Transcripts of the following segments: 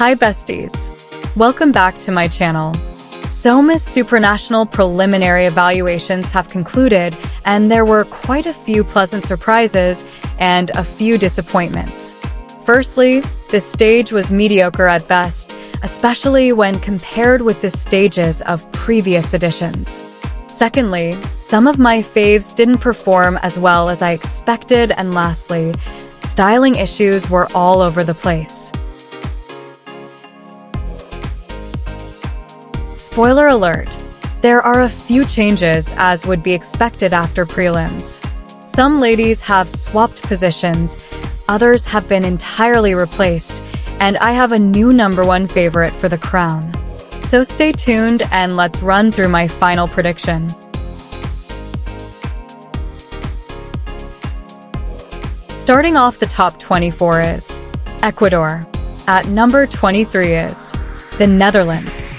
Hi besties! Welcome back to my channel. So Miss Supranational preliminary evaluations have concluded, and there were quite a few pleasant surprises and a few disappointments. Firstly, the stage was mediocre at best, especially when compared with the stages of previous editions. Secondly, some of my faves didn't perform as well as I expected, and lastly, styling issues were all over the place. Spoiler alert, there are a few changes as would be expected after prelims. Some ladies have swapped positions, others have been entirely replaced, and I have a new #1 favorite for the crown. So stay tuned and let's run through my final prediction. Starting off, the top 24 is Ecuador. At number 23 is the Netherlands.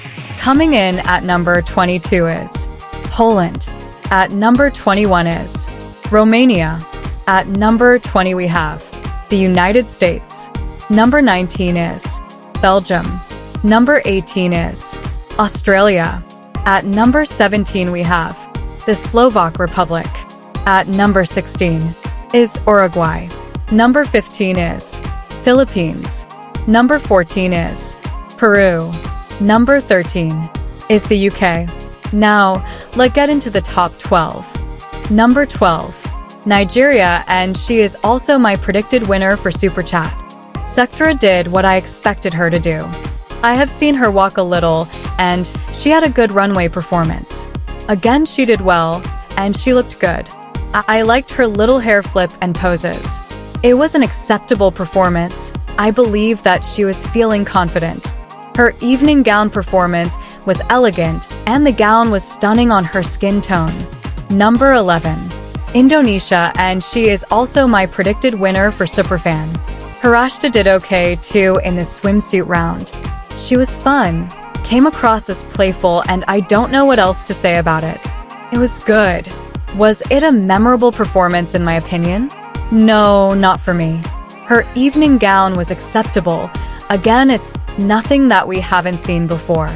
Coming in at number 22 is Poland. At number 21 is Romania. At number 20 we have the United States. Number 19 is Belgium. Number 18 is Australia. At number 17 we have the Slovak Republic. At number 16 is Uruguay. Number 15 is Philippines. Number 14 is Peru. Number 13 is the UK. Now, let's get into the top 12. Number 12, Nigeria, and she is also my predicted winner for Super Chat. Sectra did what I expected her to do. I have seen her walk a little, and she had a good runway performance. Again, she did well, and she looked good. I liked her little hair flip and poses. It was an acceptable performance. I believe that she was feeling confident. Her evening gown performance was elegant, and the gown was stunning on her skin tone. Number 11, Indonesia, and she is also my predicted winner for Superfan. Harashta did okay too in the swimsuit round. She was fun, came across as playful, and I don't know what else to say about it. It was good. Was it a memorable performance in my opinion? No, not for me. Her evening gown was acceptable. Again, it's nothing that we haven't seen before.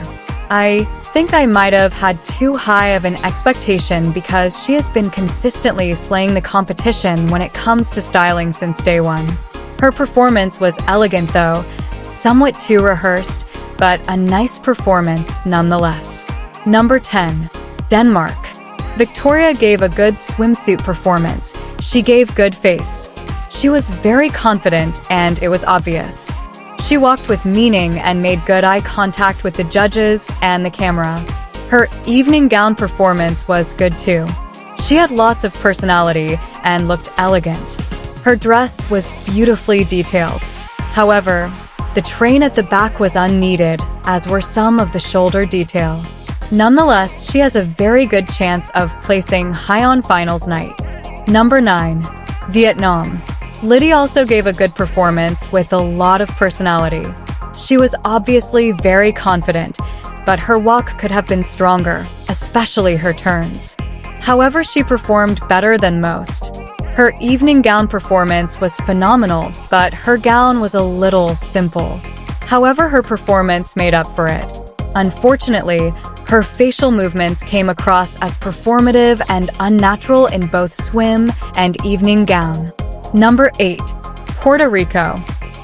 I think I might have had too high of an expectation because she has been consistently slaying the competition when it comes to styling since day one. Her performance was elegant though, somewhat too rehearsed, but a nice performance nonetheless. Number 10, Denmark. Victoria gave a good swimsuit performance. She gave good face. She was very confident and it was obvious. She walked with meaning and made good eye contact with the judges and the camera. Her evening gown performance was good too. She had lots of personality and looked elegant. Her dress was beautifully detailed. However, the train at the back was unneeded, as were some of the shoulder detail. Nonetheless, she has a very good chance of placing high on finals night. Number 9, Vietnam. Liddy also gave a good performance with a lot of personality. She was obviously very confident, but her walk could have been stronger, especially her turns. However, she performed better than most. Her evening gown performance was phenomenal, but her gown was a little simple. However, her performance made up for it. Unfortunately, her facial movements came across as performative and unnatural in both swim and evening gown. Number 8, Puerto Rico.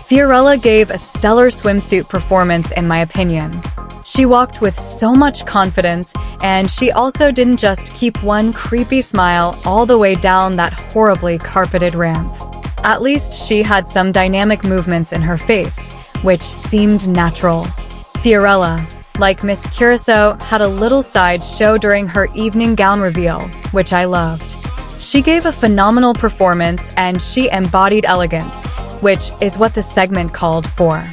Fiorella gave a stellar swimsuit performance in my opinion. She walked with so much confidence, and she also didn't just keep one creepy smile all the way down that horribly carpeted ramp. At least she had some dynamic movements in her face, which seemed natural. Fiorella, like Miss Curacao, had a little side show during her evening gown reveal, which I loved. She gave a phenomenal performance and she embodied elegance, which is what the segment called for.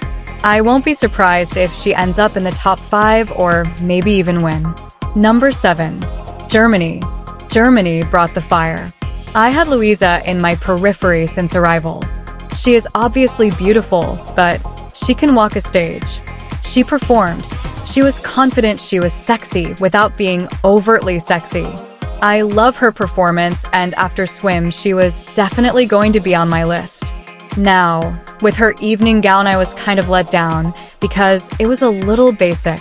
I won't be surprised if she ends up in the top 5 or maybe even win. Number 7, Germany. Germany brought the fire. I had Louisa in my periphery since arrival. She is obviously beautiful, but she can walk a stage. She performed. She was confident, she was sexy without being overtly sexy. I love her performance, and after swim, she was definitely going to be on my list. Now, with her evening gown I was kind of let down, because it was a little basic.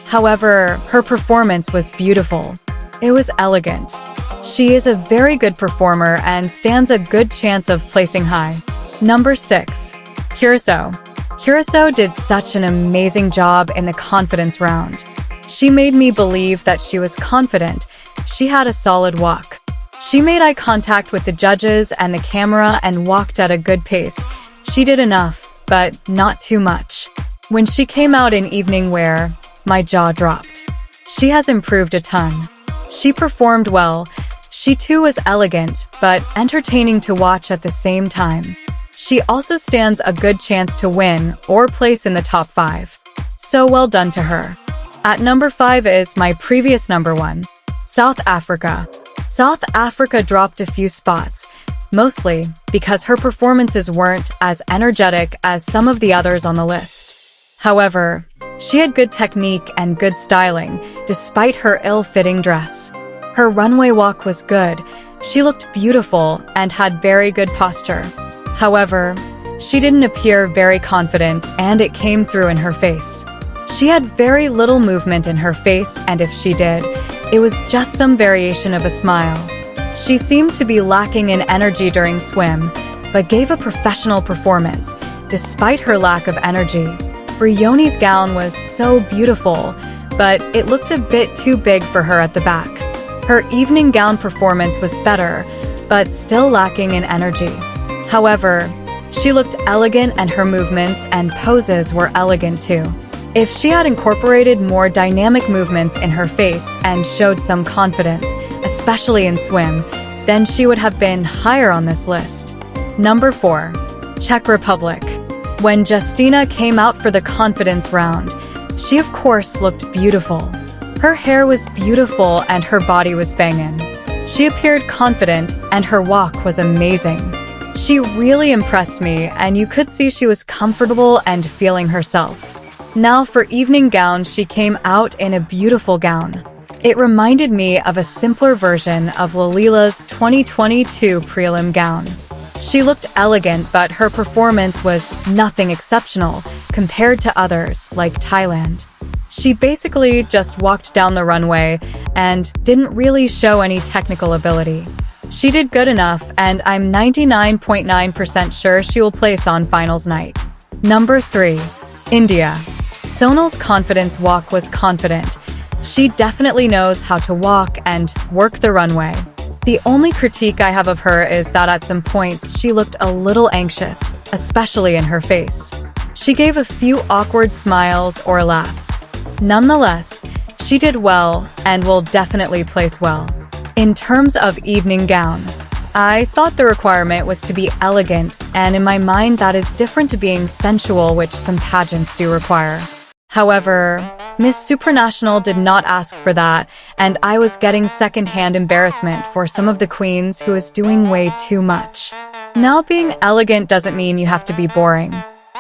However, her performance was beautiful. It was elegant. She is a very good performer and stands a good chance of placing high. Number 6. Curacao. Curacao did such an amazing job in the confidence round. She made me believe that she was confident. She had a solid walk. She made eye contact with the judges and the camera and walked at a good pace. She did enough, but not too much. When she came out in evening wear, my jaw dropped. She has improved a ton. She performed well. She too was elegant, but entertaining to watch at the same time. She also stands a good chance to win or place in the top 5. So well done to her. At number 5 is my previous number 1, South Africa. South Africa dropped a few spots, mostly because her performances weren't as energetic as some of the others on the list. However, she had good technique and good styling, despite her ill-fitting dress. Her runway walk was good. She looked beautiful and had very good posture. However, she didn't appear very confident, and it came through in her face. She had very little movement in her face, and if she did, it was just some variation of a smile. She seemed to be lacking in energy during swim, but gave a professional performance, despite her lack of energy. Brioni's gown was so beautiful, but it looked a bit too big for her at the back. Her evening gown performance was better, but still lacking in energy. However, she looked elegant and her movements and poses were elegant too. If she had incorporated more dynamic movements in her face and showed some confidence, especially in swim, then she would have been higher on this list. Number 4. Czech Republic. When Justina came out for the confidence round, she of course looked beautiful. Her hair was beautiful and her body was bangin'. She appeared confident and her walk was amazing. She really impressed me and you could see she was comfortable and feeling herself. Now for evening gown, she came out in a beautiful gown. It reminded me of a simpler version of Lalila's 2022 prelim gown. She looked elegant, but her performance was nothing exceptional compared to others like Thailand. She basically just walked down the runway and didn't really show any technical ability. She did good enough, and I'm 99.9% sure she will place on finals night. Number 3. India. Sonal's confidence walk was confident. She definitely knows how to walk and work the runway. The only critique I have of her is that at some points she looked a little anxious, especially in her face. She gave a few awkward smiles or laughs. Nonetheless, she did well and will definitely place well. In terms of evening gown, I thought the requirement was to be elegant, and in my mind that is different to being sensual, which some pageants do require. However, Miss Supranational did not ask for that, and I was getting second-hand embarrassment for some of the queens who was doing way too much. Now, being elegant doesn't mean you have to be boring.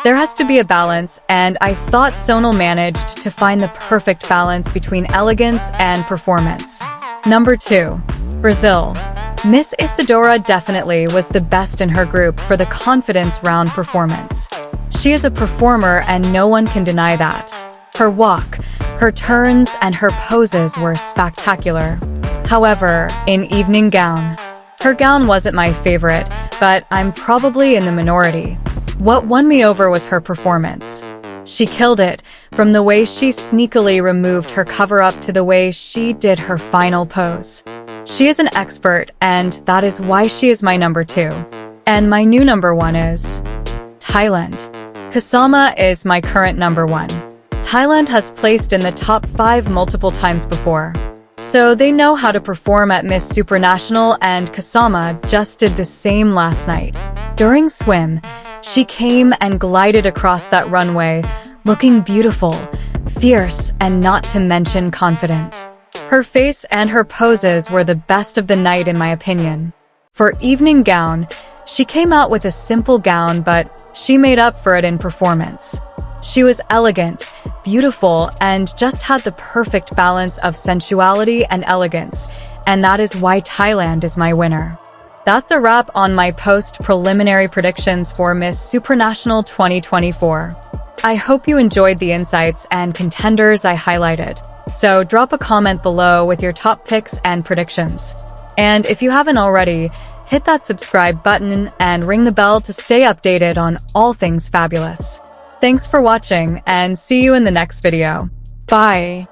There has to be a balance, and I thought Sonal managed to find the perfect balance between elegance and performance. Number 2. Brazil. Miss Isadora definitely was the best in her group for the confidence round performance. She is a performer and no one can deny that. Her walk, her turns, and her poses were spectacular. However, in evening gown, her gown wasn't my favorite, but I'm probably in the minority. What won me over was her performance. She killed it, from the way she sneakily removed her cover-up to the way she did her final pose. She is an expert, and that is why she is my number 2. And my new number 1 is Thailand. Kasama is my current number 1. Thailand has placed in the top 5 multiple times before. So they know how to perform at Miss Supranational, and Kasama just did the same last night. During swim, she came and glided across that runway, looking beautiful, fierce, and not to mention confident. Her face and her poses were the best of the night in my opinion. For evening gown, she came out with a simple gown, but she made up for it in performance. She was elegant, beautiful, and just had the perfect balance of sensuality and elegance, and that is why Thailand is my winner. That's a wrap on my post-preliminary predictions for Miss Supranational 2024. I hope you enjoyed the insights and contenders I highlighted. So drop a comment below with your top picks and predictions. And if you haven't already, hit that subscribe button and ring the bell to stay updated on all things fabulous. Thanks for watching and see you in the next video. Bye.